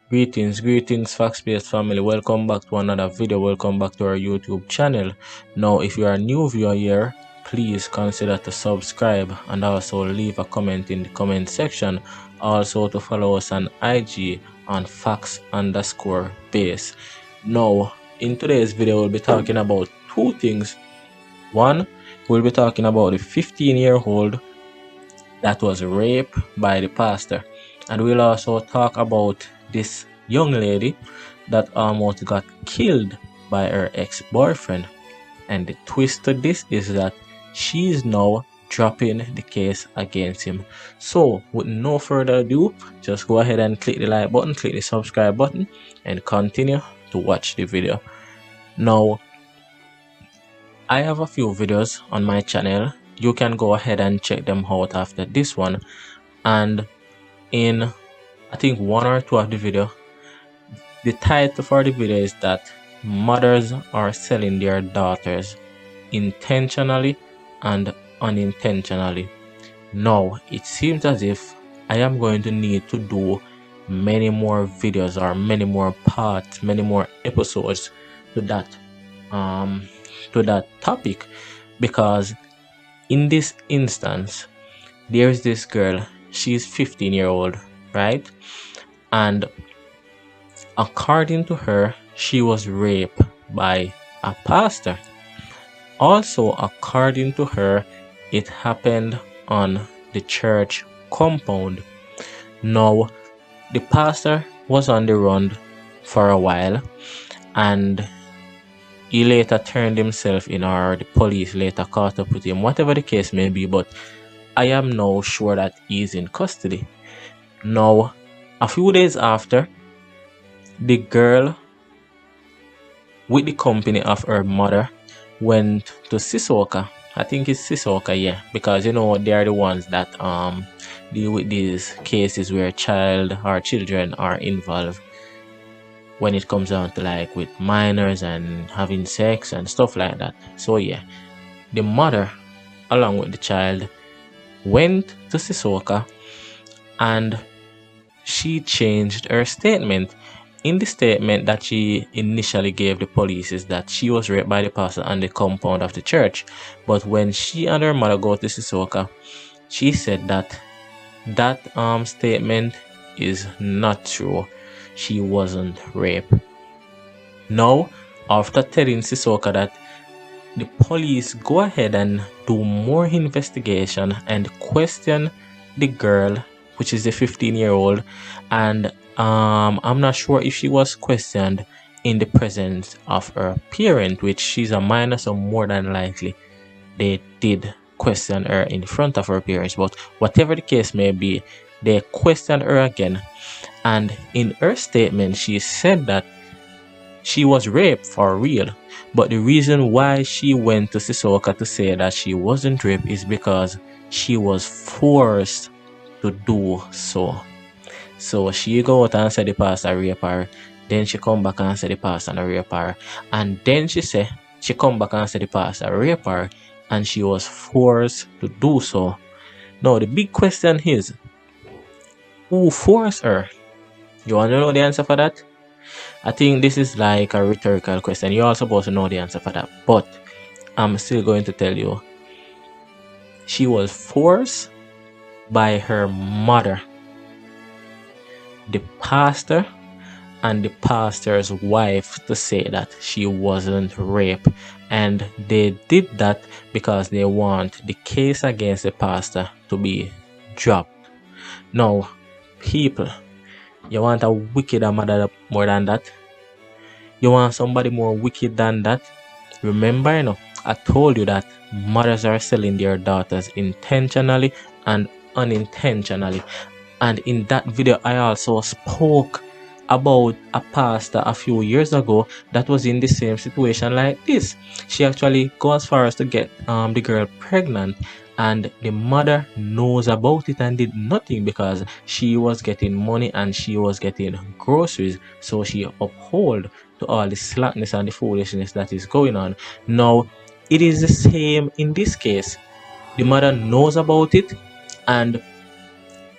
Greetings, fact-based family. Welcome back to another video. Welcome back to our YouTube channel. Now, if you are a new viewer here, please consider to subscribe and also leave a comment in the comment section. Also to follow us on IG on facts_base. Now, in today's video, we'll be talking about two things. One, we'll be talking about the 15-year-old that was raped by the pastor, and we'll also talk about this young lady that almost got killed by her ex-boyfriend. And the twist to this is that she's now dropping the case against him. So with no further ado, just go ahead and click the like button, click the subscribe button, and continue to watch the video. Now, I have a few videos on my channel. You can go ahead and check them out after this one. And in I think one or two of the video, the title for the video is that mothers are selling their daughters intentionally and unintentionally. Now it seems as if I am going to need to do many more videos or many more parts, many more episodes to that topic, because in this instance there's this girl. She's 15-year-old, right? And according to her, she was raped by a pastor. Also, according to her, it happened on the church compound. Now, the pastor was on the run for a while, and he later turned himself in, or the police later caught up with him, whatever the case may be, but I am now sure that he's in custody. Now, a few days after, the girl, with the company of her mother, went to Sissooka. I think it's Sissooka, yeah, because they are the ones that deal with these cases where children are involved when it comes down to like with minors and having sex and stuff like that. So yeah, the mother along with the child went to Sissooka, and she changed her statement. In the statement that she initially gave the police is that she was raped by the pastor on the compound of the church. But when she and her mother go to Sissooka, she said that statement is not true. She wasn't raped. Now, after telling Sissooka that, the police go ahead and do more investigation and question the girl, which is a 15-year-old, and I'm not sure if she was questioned in the presence of her parent, which she's a minor, so more than likely they did question her in front of her parents. But whatever the case may be, they questioned her again, and in her statement she said that she was raped for real. But the reason why she went to Sissooka to say that she wasn't raped is because she was forced to do so. So she go out and say the pastor rape her. Then she come back and say the pastor rape her. And then she come back and say the pastor rape her, and she was forced to do so. Now the big question is, who forced her? You want to know the answer for that? I think this is like a rhetorical question. You're all supposed to know the answer for that. But I'm still going to tell you. She was forced by her mother, the pastor, and the pastor's wife to say that she wasn't raped. And they did that because they want the case against the pastor to be dropped. Now, people, you want a wickeder mother more than that? You want somebody more wicked than that? Remember, I told you that mothers are selling their daughters intentionally and unintentionally. And in that video, I also spoke about a pastor a few years ago that was in the same situation like this. She actually goes as far as to get the girl pregnant, and the mother knows about it and did nothing because she was getting money and she was getting groceries. So she uphold to all the slackness and the foolishness that is going on. Now, it is the same in this case. The mother knows about it, and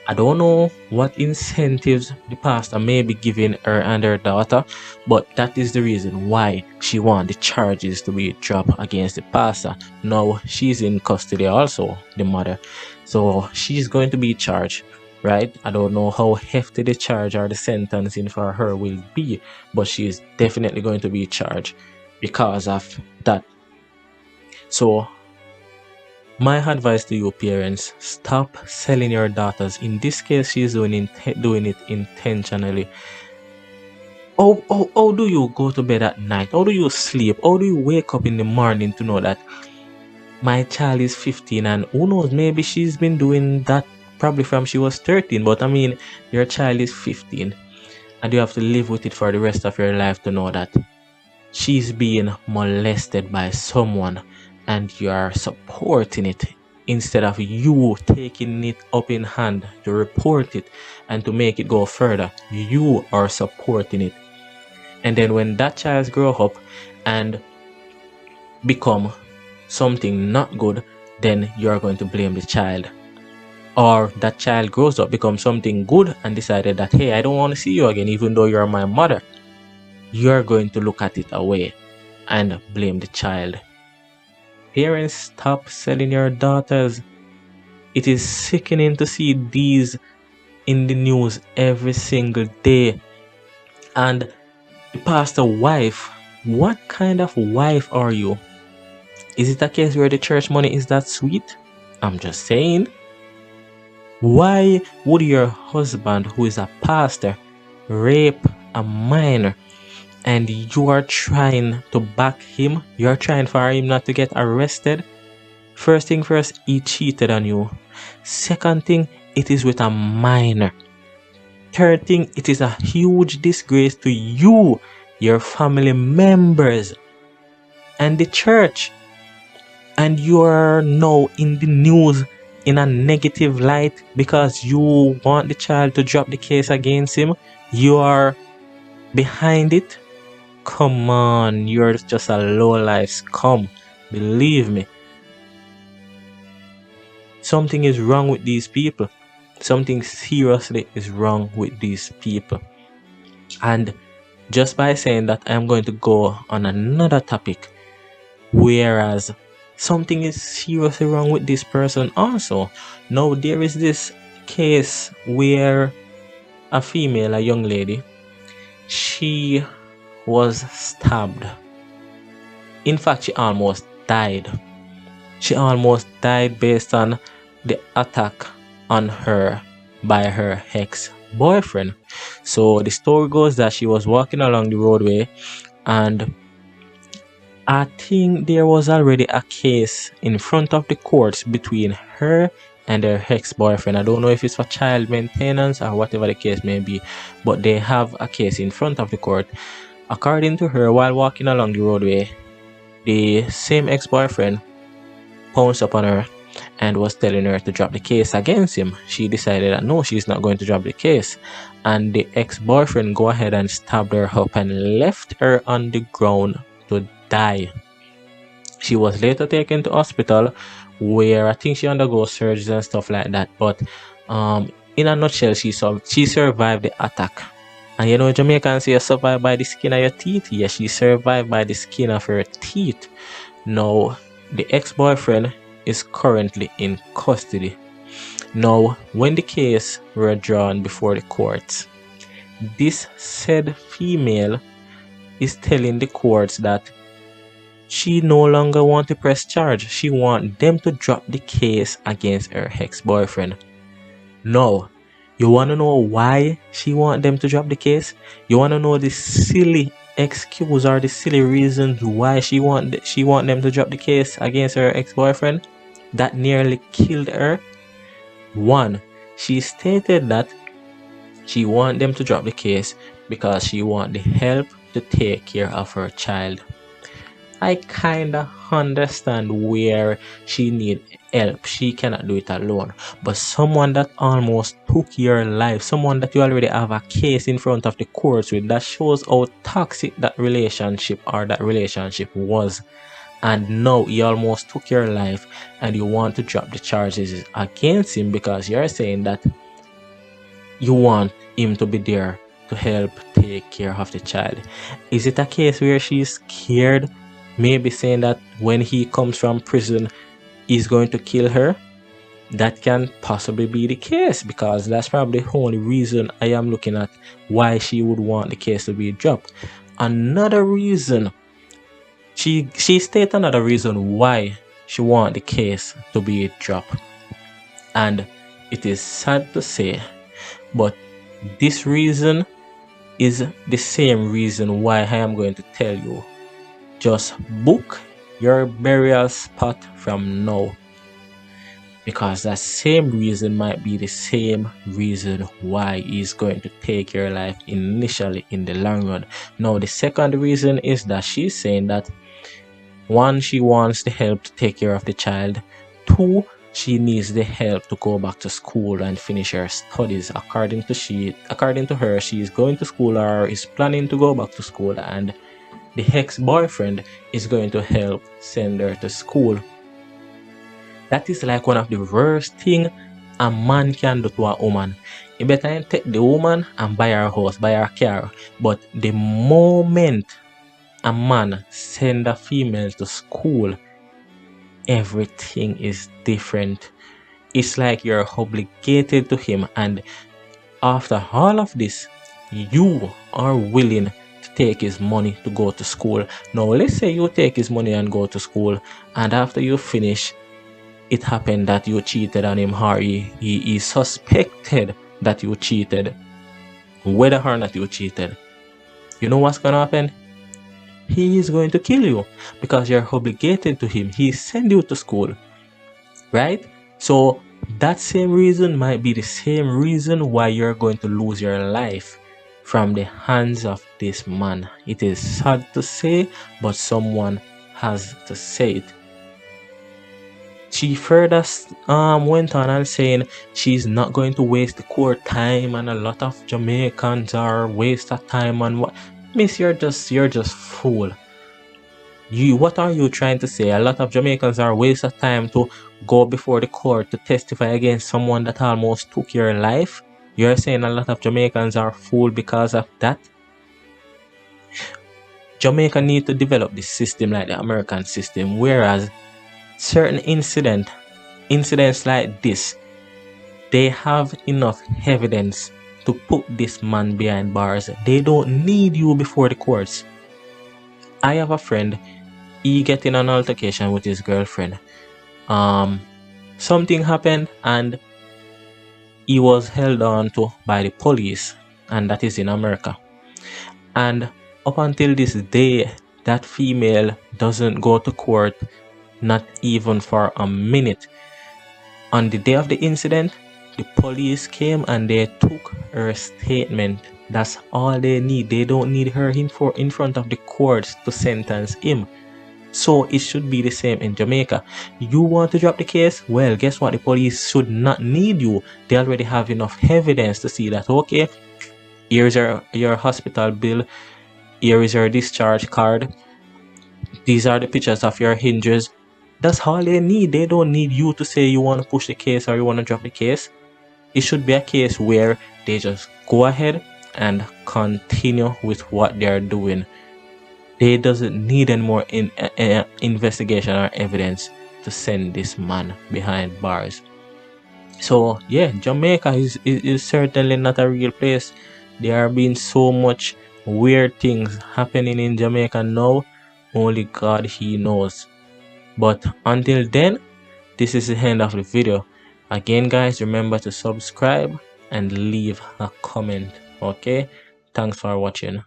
I don't know what incentives the pastor may be giving her and her daughter, but that is the reason why she wants the charges to be dropped against the pastor. Now she's in custody also, the mother. So she's going to be charged, right? I don't know how hefty the charge or the sentencing for her will be, but she is definitely going to be charged because of that. So my advice to you parents, stop selling your daughters. In this case, she's doing it intentionally. How do you go to bed at night? How do you sleep? How do you wake up in the morning to know that my child is 15 and who knows, maybe she's been doing that probably from she was 13. But I mean, your child is 15 and you have to live with it for the rest of your life to know that she's being molested by someone and you are supporting it instead of you taking it up in hand to report it and to make it go further. You are supporting it. And then when that child grow up and become something not good, then you're going to blame the child. Or that child grows up, becomes something good and decided that, hey, I don't want to see you again, even though you're my mother. You're going to look at it away and blame the child. Parents, stop selling your daughters. It is sickening to see these in the news every single day. And the pastor wife, what kind of wife are you? Is it a case where the church money is that sweet? I'm just saying. Why would your husband, who is a pastor, rape a minor and you are trying to back him? You're trying for him not to get arrested? First thing first, he cheated on you. Second thing, it is with a minor. Third thing, it is a huge disgrace to you, your family members, and the church. And you are now in the news in a negative light because you want the child to drop the case against him. You are behind it. Come on, you're just a low-life scum. Believe me. Something is wrong with these people. Something seriously is wrong with these people. And just by saying that, I'm going to go on another topic. Whereas something is seriously wrong with this person also. Now there is this case where a female, a young lady, she was stabbed. In fact, she almost died. She almost died based on the attack on her by her ex-boyfriend. So the story goes that she was walking along the roadway and I think there was already a case in front of the courts between her and her ex-boyfriend. I don't know if it's for child maintenance or whatever the case may be, but they have a case in front of the court. According to her, while walking along the roadway, the same ex-boyfriend pounced upon her and was telling her to drop the case against him. She decided that no, she's not going to drop the case. And the ex-boyfriend go ahead and stabbed her up and left her on the ground to die. She was later taken to hospital where I think she undergoes surgeries and stuff like that. But in a nutshell, she survived the attack. And you know, Jamaicans say you survive by the skin of your teeth. Yes, she survived by the skin of her teeth. Now, the ex-boyfriend is currently in custody. Now, when the case were drawn before the courts, this said female is telling the courts that she no longer want to press charge. She want them to drop the case against her ex-boyfriend. No. You want to know why she want them to drop the case? You want to know the silly excuse or the silly reasons why she want them to drop the case against her ex-boyfriend that nearly killed her? One, she stated that she want them to drop the case because she want the help to take care of her child. I kinda understand where she need help. She cannot do it alone. But someone that almost took your life, someone that you already have a case in front of the courts with, that shows how toxic that relationship was. And now he almost took your life and you want to drop the charges against him because you're saying that you want him to be there to help take care of the child. Is it a case where she's scared, maybe saying that when he comes from prison, he's going to kill her? That can possibly be the case, because that's probably the only reason I am looking at why she would want the case to be dropped. Another reason, she states another reason why she want the case to be dropped. And it is sad to say, but this reason is the same reason why I am going to tell you, just book your burial spot from now, because that same reason might be the same reason why he's going to take your life initially in the long run. Now, the second reason is that she's saying that, one, she wants the help to take care of the child. Two, she needs the help to go back to school and finish her studies. According to her, she is going to school, or is planning to go back to school, and the ex-boyfriend is going to help send her to school. That is like one of the worst thing a man can do to a woman. You better take the woman and buy her house, buy her car. But the moment a man send a female to school, everything is different. It's like you're obligated to him, and after all of this, you are willing to take his money to go to school. Now, let's say you take his money and go to school, and after you finish, it happened that you cheated on him, or he suspected that you cheated. Whether or not you cheated, you know what's gonna happen? He is going to kill you, because you're obligated to him. He sent you to school, right? So that same reason might be the same reason why you're going to lose your life from the hands of this man. It is sad to say, but someone has to say it. She further went on and saying she's not going to waste the court time, and a lot of Jamaicans are waste of time on what. Miss, you're just fool. What are you trying to say? A lot of Jamaicans are waste of time to go before the court to testify against someone that almost took your life? You're saying a lot of Jamaicans are fool because of that? Jamaica need to develop this system like the American system, whereas certain incidents like this, they have enough evidence to put this man behind bars. They don't need you before the courts. I have a friend, he get in an altercation with his girlfriend. Something happened and he was held on to by the police, and that is in America. And up until this day, that female doesn't go to court, not even for a minute. On the day of the incident, the police came and they took her statement. That's all they need. They don't need her in front of the courts to sentence him. So it should be the same in Jamaica. You want to drop the case? Well, guess what? The police should not need you. They already have enough evidence to see that, okay, here's your hospital bill, here is your discharge card, these are the pictures of your hinges. That's all they need. They don't need you to say you want to push the case or you want to drop the case. It should be a case where they just go ahead and continue with what they're doing. They doesn't need any more investigation or evidence to send this man behind bars. So yeah, Jamaica is certainly not a real place. There are been so much weird things happening in Jamaica now. Only God, He knows. But until then, this is the end of the video. Again, guys, remember to subscribe and leave a comment. Okay, thanks for watching.